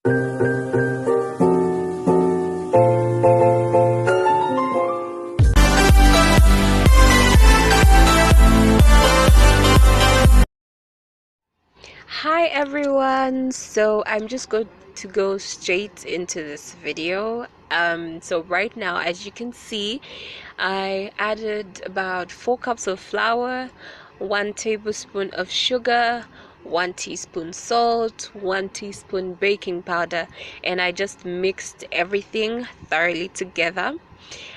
Hi everyone, so I'm just going to go straight into this video. So right now, as you can see, I added about 4 cups of flour, 1 tablespoon of sugar, 1 teaspoon salt, 1 teaspoon baking powder, and I just mixed everything thoroughly together.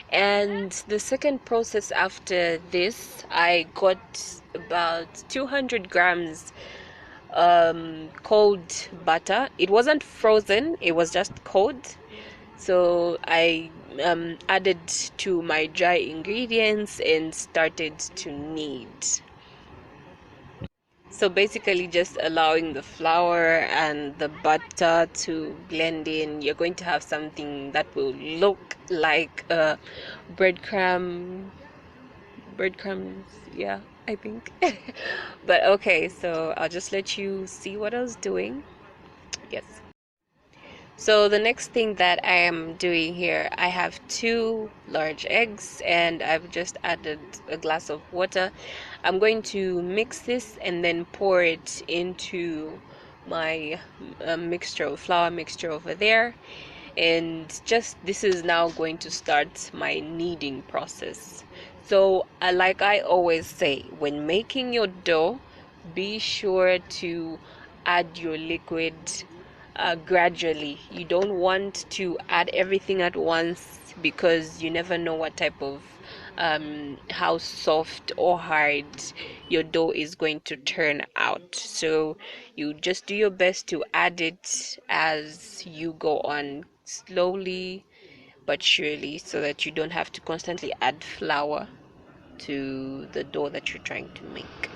And the second process after this, I got about 200 grams cold butter. It wasn't frozen, it was just cold. So I added to my dry ingredients and started to knead. So basically just allowing the flour and the butter to blend in. You're going to have something that will look like a breadcrumb breadcrumbs, yeah, I think. But okay, so I'll just let you see what I was doing. Yes. So the next thing that I am doing here, I have 2 large eggs and I've just added a glass of water. I'm going to mix this and then pour it into my mixture of flour mixture over there. And just this is now going to start my kneading process. So like I always say, when making your dough, be sure to add your liquid gradually. You don't want to add everything at once because you never know what type of how soft or hard your dough is going to turn out. So you just do your best to add it as you go on, slowly but surely, so that you don't have to constantly add flour to the dough that you're trying to make.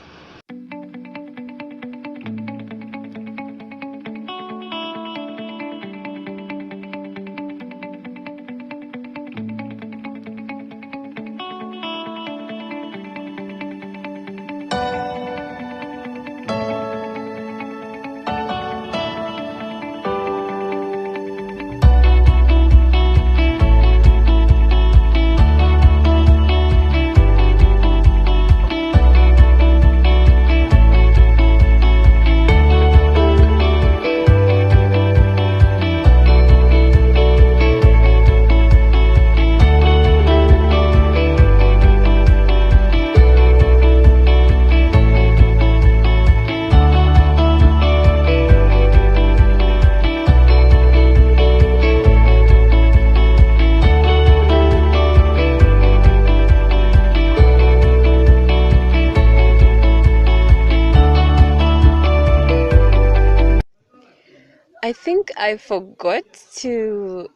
I think I forgot to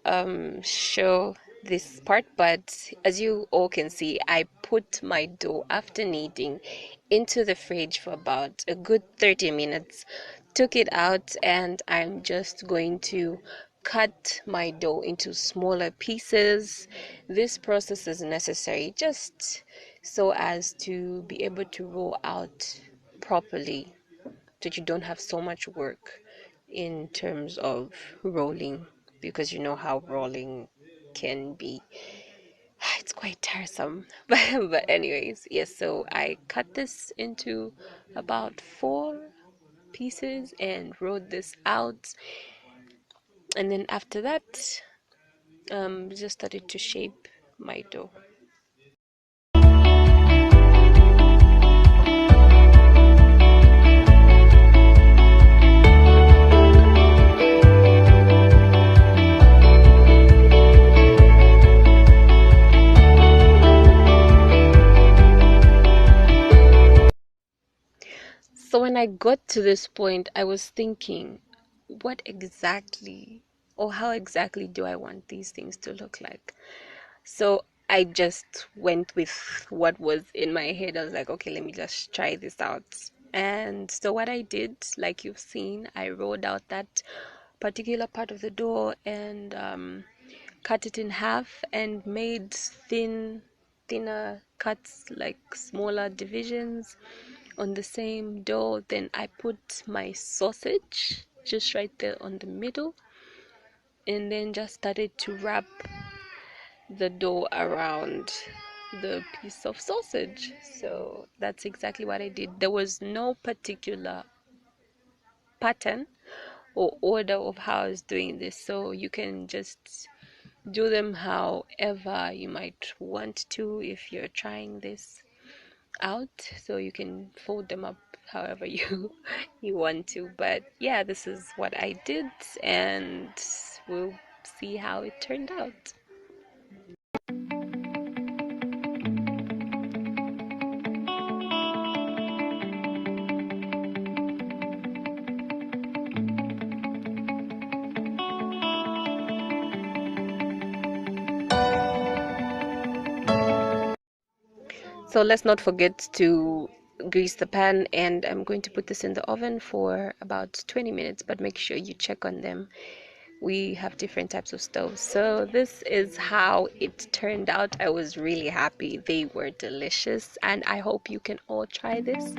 show this part, but as you all can see, I put my dough after kneading into the fridge for about a good 30 minutes, took it out, and I'm just going to cut my dough into smaller pieces. This process is necessary just so as to be able to roll out properly, that you don't have so much work in terms of rolling, because you know how rolling can be. It's quite tiresome. But anyways, yes, so I cut this into about 4 pieces and rolled this out, and then after that just started to shape my dough. So when I got to this point, I was thinking, what exactly, or how exactly do I want these things to look like? So I just went with what was in my head. I was like, okay, let me just try this out. And so what I did, like you've seen, I rolled out that particular part of the dough and cut it in half and made thinner cuts, like smaller divisions on the same dough. Then I put my sausage just right there on the middle, and then just started to wrap the dough around the piece of sausage. So that's exactly what I did. There was no particular pattern or order of how I was doing this, so you can just do them however you might want to if you're trying this out. So you can fold them up however you want to. But yeah, this is what I did, and we'll see how it turned out. So let's not forget to grease the pan, and I'm going to put this in the oven for about 20 minutes, but make sure you check on them. We have different types of stoves. So this is how it turned out. I was really happy. They were delicious, and I hope you can all try this.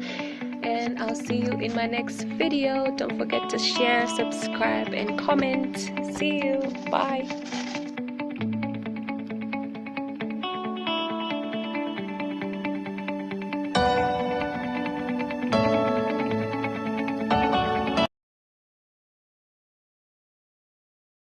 And I'll see you in my next video. Don't forget to share, subscribe, and comment. See you. Bye.